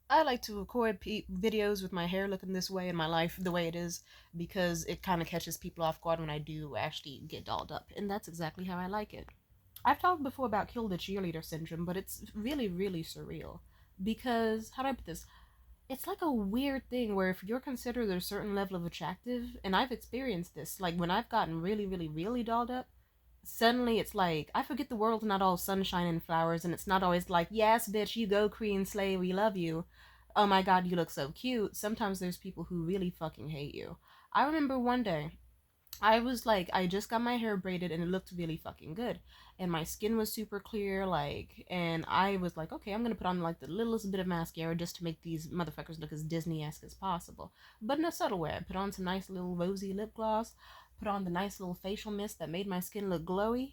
I like to record videos with my hair looking this way and my life the way it is because it kind of catches people off guard when I do actually get dolled up, and that's exactly how I like it. I've talked before about kill the cheerleader syndrome, but it's really, really surreal because how do I put this? It's like a weird thing where if you're considered a certain level of attractive, and I've experienced this, like when I've gotten really, really, really dolled up, suddenly it's like I forget the world's not all sunshine and flowers, and it's not always like, yes, bitch, you go, Queen Slay, we love you. Oh my god, you look so cute. Sometimes there's people who really fucking hate you. I remember one day I was like, I just got my hair braided and it looked really fucking good. And my skin was super clear, like, and I was like, okay, I'm gonna put on like the littlest bit of mascara just to make these motherfuckers look as Disney esque as possible. But in a subtle way, I put on some nice little rosy lip gloss, put on the nice little facial mist that made my skin look glowy,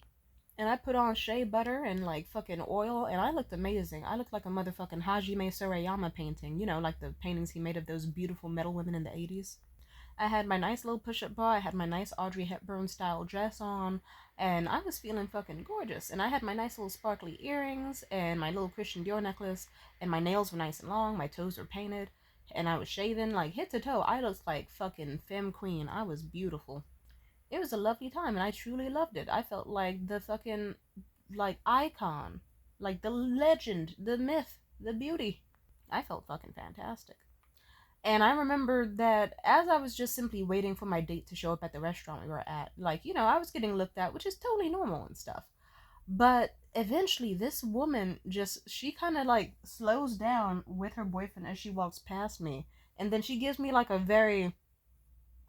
and I put on shea butter and like fucking oil, and I looked amazing. I looked like a motherfucking Hajime Sorayama painting, you know, like the paintings he made of those beautiful metal women in the 80s. I had my nice little push up bra. I had my nice Audrey Hepburn style dress on, and I was feeling fucking gorgeous. And I had my nice little sparkly earrings and my little Christian Dior necklace, and my nails were nice and long. My toes were painted, and I was shaven like head to toe. I looked like fucking femme queen. I was beautiful. It was a lovely time, and I truly loved it. I felt like the fucking like icon, like the legend, the myth, the beauty. I felt fucking fantastic. And I remember that as I was just simply waiting for my date to show up at the restaurant we were at, like, you know, I was getting looked at, which is totally normal and stuff. But eventually, this woman just, she kind of like slows down with her boyfriend as she walks past me. And then she gives me like a very,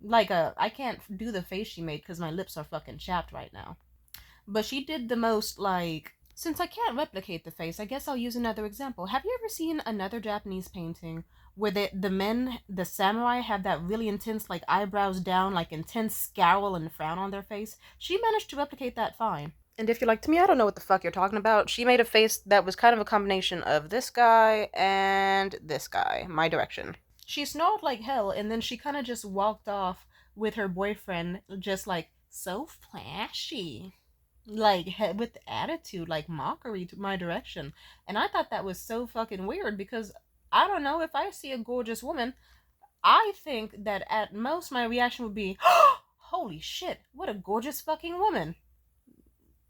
like a, I can't do the face she made because my lips are fucking chapped right now. But she did the most like, since I can't replicate the face, I guess I'll use another example. Have you ever seen another Japanese painting where the men, the samurai, have that really intense, like eyebrows down, like intense scowl and frown on their face? She managed to replicate that fine. And if you're like, to me, I don't know what the fuck you're talking about, she made a face that was kind of a combination of this guy and this guy, my direction. She snarled like hell, and then she kind of just walked off with her boyfriend, just like, so flashy, like with attitude, like mockery to my direction. And I thought that was so fucking weird because I don't know, if I see a gorgeous woman, I think that at most my reaction would be, holy shit, what a gorgeous fucking woman.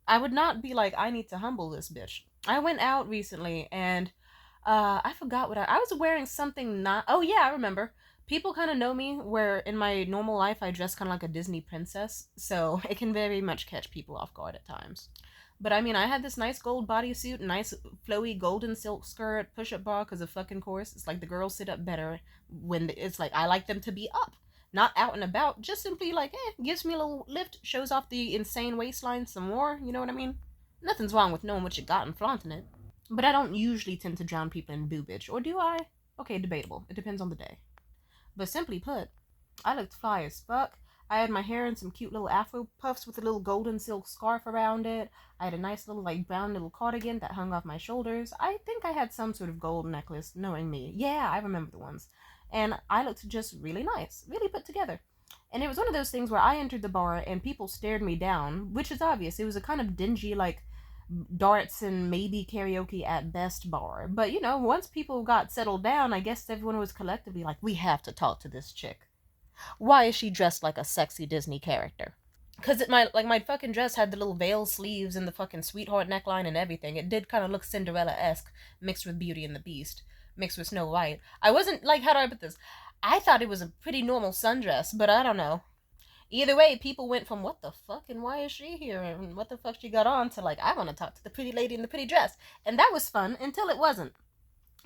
I would not be like, I need to humble this bitch. I went out recently and I forgot what I was wearing something not. Oh yeah, I remember. People kind of know me where in my normal life I dress kind of like a Disney princess, so it can very much catch people off guard at times. But I mean, I had this nice gold bodysuit, nice flowy golden silk skirt, push-up bra, because of fucking course. It's like the girls sit up better when it's like I like them to be up, not out and about. Just simply like, gives me a little lift, shows off the insane waistline some more. You know what I mean? Nothing's wrong with knowing what you got and flaunting it. But I don't usually tend to drown people in boobage, or do I? Okay, debatable. It depends on the day. But simply put, I looked fly as fuck. I had my hair in some cute little afro puffs with a little golden silk scarf around it. I had a nice little like brown little cardigan that hung off my shoulders. I think I had some sort of gold necklace, knowing me. Yeah, I remember the ones. And I looked just really nice, really put together. And it was one of those things where I entered the bar and people stared me down, which is obvious. It was a kind of dingy, like darts and maybe karaoke at best bar. But you know, once people got settled down, I guess everyone was collectively like, we have to talk to this chick. Why is she dressed like a sexy Disney character? Because my fucking dress had the little veil sleeves and the fucking sweetheart neckline and everything. It did kind of look Cinderella-esque, mixed with Beauty and the Beast, mixed with Snow White. I wasn't like, how do I put this? I thought it was a pretty normal sundress, but I don't know. Either way, people went from what the fuck and why is she here and what the fuck she got on to like, I want to talk to the pretty lady in the pretty dress. And that was fun until it wasn't.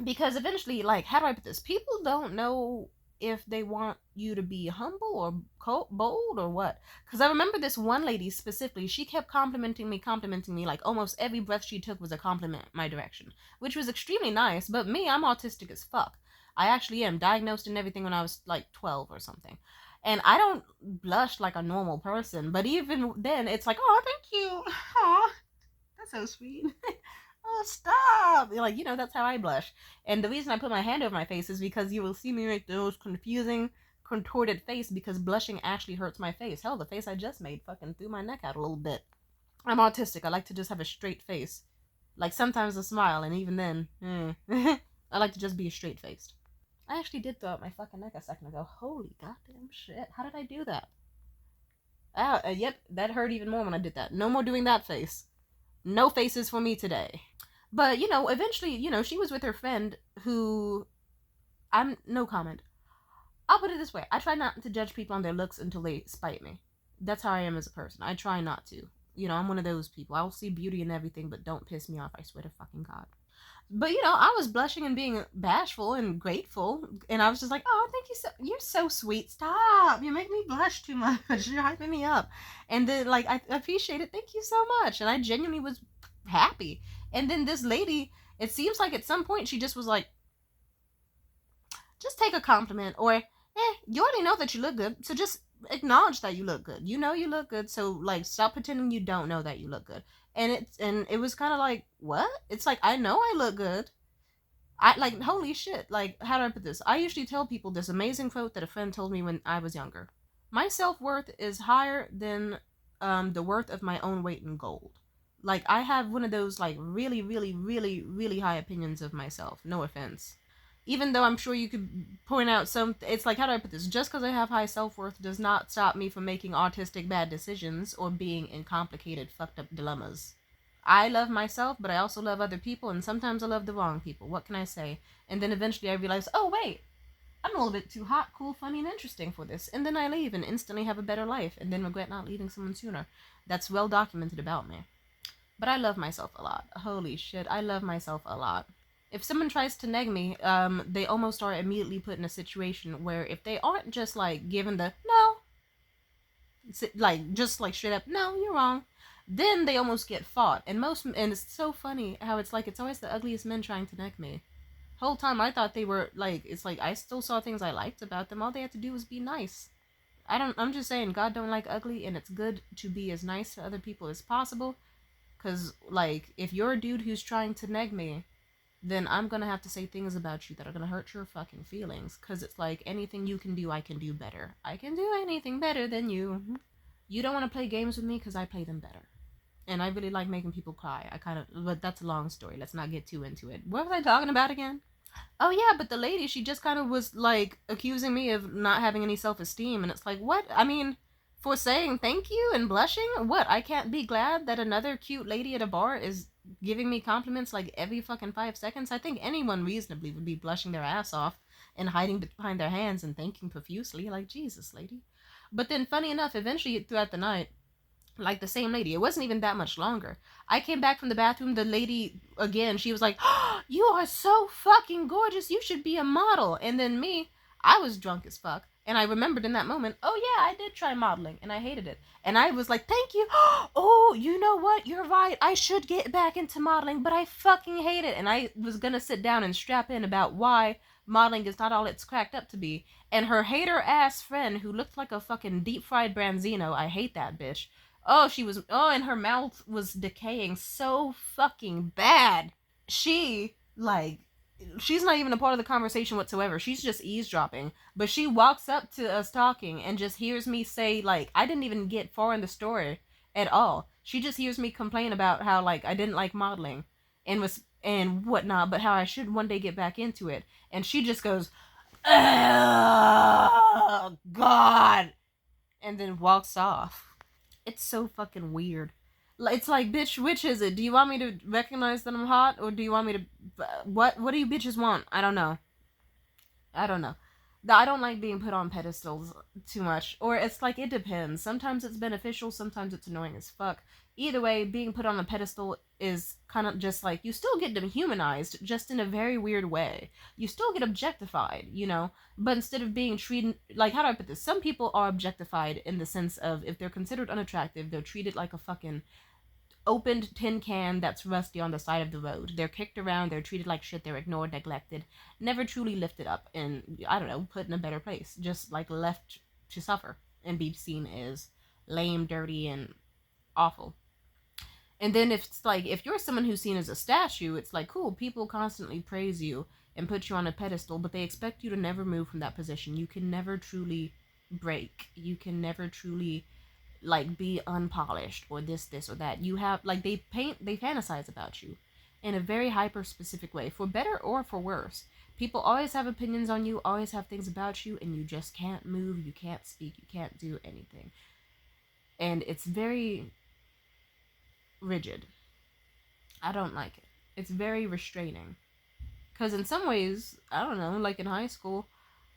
Because eventually, like, how do I put this? People don't know if they want you to be humble or bold or what. Because I remember this one lady specifically, she kept complimenting me, like almost every breath she took was a compliment my direction, which was extremely nice. But me, I'm autistic as fuck. I actually am diagnosed and everything when I was like 12 or something. And I don't blush like a normal person, but even then, it's like, oh, thank you. Aw, that's so sweet. Oh, stop. Like, you know, that's how I blush. And the reason I put my hand over my face is because you will see me make the most confusing, contorted face because blushing actually hurts my face. Hell, the face I just made fucking threw my neck out a little bit. I'm autistic. I like to just have a straight face. Like, sometimes a smile, and even then, I like to just be straight faced. I actually did throw out my fucking neck a second ago. Holy goddamn shit! How did I do that? Ah, yep, that hurt even more when I did that. No more doing that face. No faces for me today. But eventually, she was with her friend who I'm no comment. I'll put it this way: I try not to judge people on their looks until they spite me. That's how I am as a person. I try not to. I'm one of those people. I'll see beauty in everything, but don't piss me off. I swear to fucking God. But I was blushing and being bashful and grateful, and I was just like, "Oh, thank you so. You're so sweet. Stop. You make me blush too much. You're hyping me up." And then I appreciate it. Thank you so much. And I genuinely was happy. And then this lady, it seems like at some point she just was like, just take a compliment, or you already know that you look good, so just acknowledge that you look good. You know you look good, so like stop pretending you don't know that you look good. And it was kind of like, what? It's like, I know I look good. I like, holy shit. Like, how do I put this? I usually tell people this amazing quote that a friend told me when I was younger. My self-worth is higher than the worth of my own weight in gold. Like, I have one of those like really, really, really, really high opinions of myself. No offense. Even though I'm sure you could point out some, it's like, how do I put this? Just because I have high self-worth does not stop me from making autistic bad decisions or being in complicated, fucked up dilemmas. I love myself, but I also love other people, and sometimes I love the wrong people. What can I say? And then eventually I realize, oh wait, I'm a little bit too hot, cool, funny, and interesting for this. And then I leave and instantly have a better life, and then regret not leaving someone sooner. That's well documented about me. But I love myself a lot. Holy shit, I love myself a lot. If someone tries to neg me, they almost are immediately put in a situation where if they aren't just like given the no, like just like straight up no, you're wrong, then they almost get fought. And it's so funny how it's like it's always the ugliest men trying to neg me. Whole time I thought they were like, it's like I still saw things I liked about them. All they had to do was be nice. I'm just saying, God don't like ugly, and it's good to be as nice to other people as possible. Cause like if you're a dude who's trying to neg me, then I'm gonna have to say things about you that are gonna hurt your fucking feelings. Cause it's like anything you can do, I can do better. I can do anything better than you. You don't want to play games with me because I play them better. And I really like making people cry. But that's a long story. Let's not get too into it. What was I talking about again? Oh yeah, but the lady, she just kind of was like accusing me of not having any self-esteem, and it's like, what? I mean, for saying thank you and blushing, what? I can't be glad that another cute lady at a bar is giving me compliments like every fucking 5 seconds? I think anyone reasonably would be blushing their ass off and hiding behind their hands and thanking profusely, like, Jesus, lady. But then, funny enough, eventually throughout the night, like the same lady, it wasn't even that much longer. I came back from the bathroom, the lady, again, she was like, oh, you are so fucking gorgeous, you should be a model. And then me, I was drunk as fuck, and I remembered in that moment, oh yeah, I did try modeling, and I hated it. And I was like, thank you. Oh, you know what, you're right, I should get back into modeling, but I fucking hate it. And I was gonna sit down and strap in about why modeling is not all it's cracked up to be. And her hater ass friend, who looked like a fucking deep fried branzino, I hate that bitch. And her mouth was decaying so fucking bad. She, like, she's not even a part of the conversation whatsoever. She's just eavesdropping. But she walks up to us talking and just hears me say, like, I didn't even get far in the story at all. She just hears me complain about how, like, I didn't like modeling and whatnot, but how I should one day get back into it. And she just goes, oh, God, and then walks off. It's so fucking weird. It's like, bitch, which is it? Do you want me to recognize that I'm hot, or do you want me to... What do you bitches want? I don't know. I don't like being put on pedestals too much. Or it's like, it depends. Sometimes it's beneficial, sometimes it's annoying as fuck. Either way, being put on a pedestal is kind of just like, you still get dehumanized, just in a very weird way. You still get objectified, but instead of being treated, like, how do I put this? Some people are objectified in the sense of, if they're considered unattractive, they're treated like a fucking opened tin can that's rusty on the side of the road. They're kicked around, they're treated like shit, they're ignored, neglected, never truly lifted up and, I don't know, put in a better place. Just, like, left to suffer and be seen as lame, dirty, and awful. And then if you're someone who's seen as a statue, it's like, cool, people constantly praise you and put you on a pedestal, but they expect you to never move from that position. You can never truly break. You can never truly, like, be unpolished or this or that. You have, like, they fantasize about you. in a very hyper-specific way, for better or for worse. People always have opinions on you, always have things about you, and you just can't move, you can't speak, you can't do anything. And it's very rigid. I don't like it. It's very restraining. Because in some ways, I don't know, like in high school,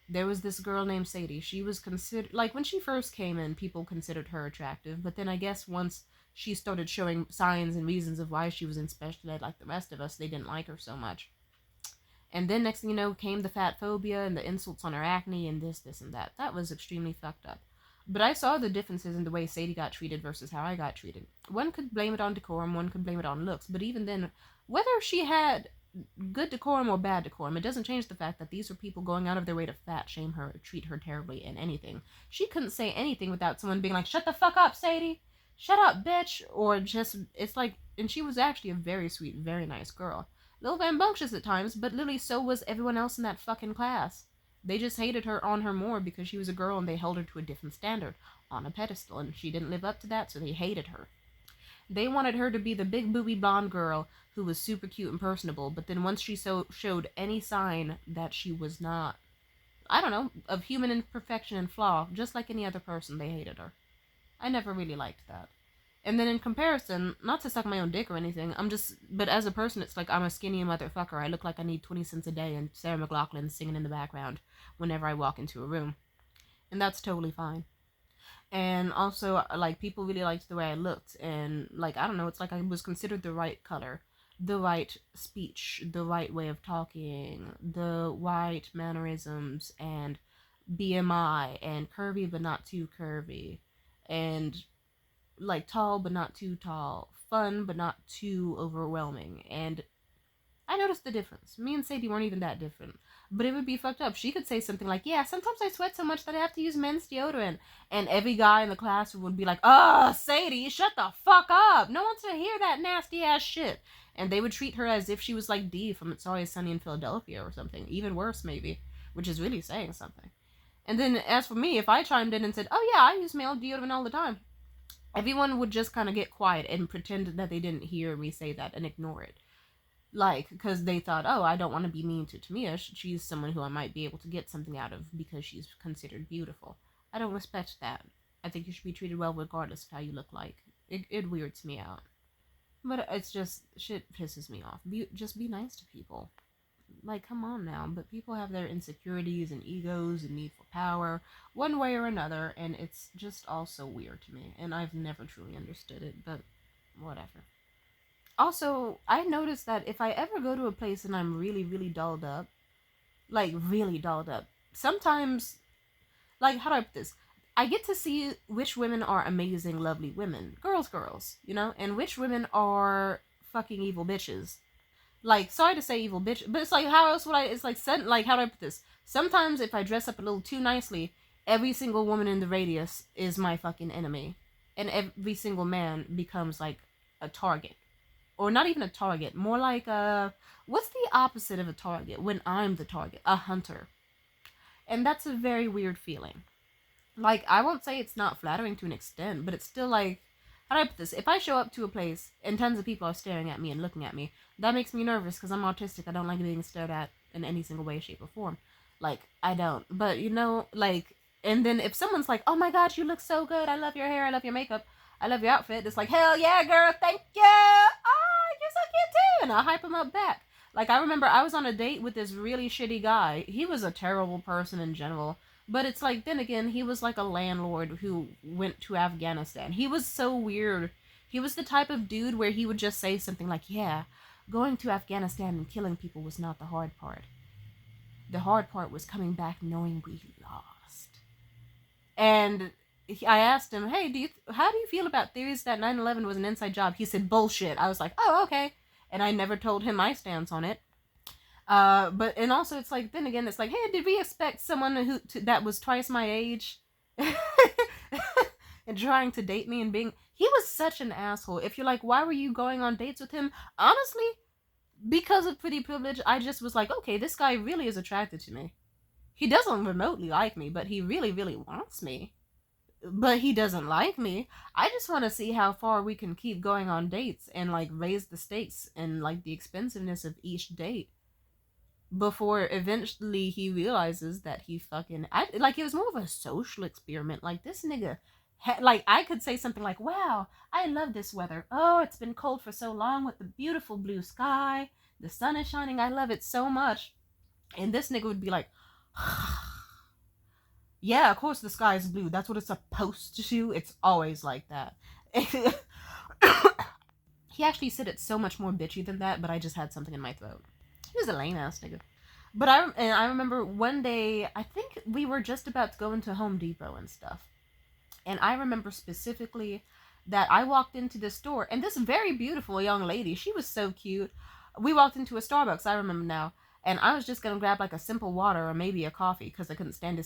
there was this girl named Sadie. She was considered, like when she first came in, people considered her attractive. But then I guess once she started showing signs and reasons of why she was in special ed like the rest of us, they didn't like her so much. And then next thing you know, came the fat phobia and the insults on her acne and this, and that. That was extremely fucked up. But I saw the differences in the way Sadie got treated versus how I got treated. One could blame it on decorum, one could blame it on looks. But even then, whether she had good decorum or bad decorum, it doesn't change the fact that these were people going out of their way to fat shame her, treat her terribly in anything. She couldn't say anything without someone being like, shut the fuck up, Sadie! Shut up, bitch! Or just, it's like, and she was actually a very sweet, very nice girl. A little rambunctious at times, but literally so was everyone else in that fucking class. They just hated her on her more because she was a girl and they held her to a different standard, on a pedestal, and she didn't live up to that, so they hated her. They wanted her to be the big booby blonde girl who was super cute and personable, but then once she showed any sign that she was not, I don't know, of human imperfection and flaw, just like any other person, they hated her. I never really liked that. And then in comparison, not to suck my own dick or anything, but as a person, it's like I'm a skinny motherfucker. I look like I need 20 cents a day and Sarah McLachlan singing in the background whenever I walk into a room. And that's totally fine. And also, like, people really liked the way I looked. And, like, I don't know, it's like I was considered the right color, the right speech, the right way of talking, the right mannerisms, and BMI, and curvy but not too curvy, and like tall but not too tall, fun but not too overwhelming. And I noticed the difference. Me and Sadie weren't even that different, but it would be fucked up. She could say something like, yeah, sometimes I sweat so much that I have to use men's deodorant, and every guy in the class would be like, Sadie, shut the fuck up, no one wants to hear that nasty ass shit. And they would treat her as if she was like Dee from It's Always Sunny in Philadelphia or something, even worse maybe, which is really saying something. And then as for me, if I chimed in and said, oh yeah, I use male deodorant all the time, everyone would just kind of get quiet and pretend that they didn't hear me say that and ignore it. Like, because they thought, oh, I don't want to be mean to Tamia. She's someone who I might be able to get something out of because she's considered beautiful. I don't respect that. I think you should be treated well regardless of how you look like. It weirds me out. But it's just, shit pisses me off. Just be nice to people. Like, come on now. But people have their insecurities and egos and need for power, one way or another, and it's just all so weird to me. And I've never truly understood it, but whatever. Also, I noticed that if I ever go to a place and I'm really, really dolled up, like, really dolled up, sometimes, like, how do I put this? I get to see which women are amazing, lovely women. Girls, you know? And which women are fucking evil bitches. Like, sorry to say evil bitch, but it's like, how else would I, it's like, how do I put this? Sometimes if I dress up a little too nicely, every single woman in the radius is my fucking enemy. And every single man becomes, like, a target. Or not even a target, more like what's the opposite of a target when I'm the target? A hunter. And that's a very weird feeling. Like, I won't say it's not flattering to an extent, but it's still like, how do I put this? If I show up to a place and tons of people are staring at me and looking at me, that makes me nervous because I'm autistic. I don't like being stared at in any single way, shape, or form. Like, I don't. But, you know, like, and then if someone's like, oh my god, you look so good, I love your hair, I love your makeup, I love your outfit, it's like, hell yeah, girl, thank you! You're so cute too! And I'll hype him up back. Like, I remember I was on a date with this really shitty guy. He was a terrible person in general. But it's like, then again, he was like a landlord who went to Afghanistan. He was so weird. He was the type of dude where he would just say something like, yeah, going to Afghanistan and killing people was not the hard part. The hard part was coming back knowing we lost. And I asked him, hey, how do you feel about theories that 9/11 was an inside job? He said, bullshit. I was like, oh, okay. And I never told him my stance on it. But, and also it's like, then again, it's like, hey, did we expect someone that was twice my age and trying to date me and he was such an asshole. If you're like, why were you going on dates with him? Honestly, because of pretty privilege, I just was like, okay, this guy really is attracted to me. He doesn't remotely like me, but he really, really wants me. but he doesn't like me. I just want to see how far we can keep going on dates and like raise the stakes and like the expensiveness of each date before eventually he realizes that he fucking like it was more of a social experiment. Like this nigga like I could say something like, "Wow, I love this weather. Oh, it's been cold for so long with the beautiful blue sky. The sun is shining. I love it so much." And this nigga would be like, "Yeah, of course the sky is blue. That's what it's supposed to do. It's always like that." He actually said it so much more bitchy than that, but I just had something in my throat. He was a lame ass nigga. But I remember one day, I think we were just about to go into Home Depot and stuff. And I remember specifically that I walked into this store, and this very beautiful young lady, she was so cute. We walked into a Starbucks, I remember now, and I was just gonna grab like a simple water or maybe a coffee because I couldn't stand his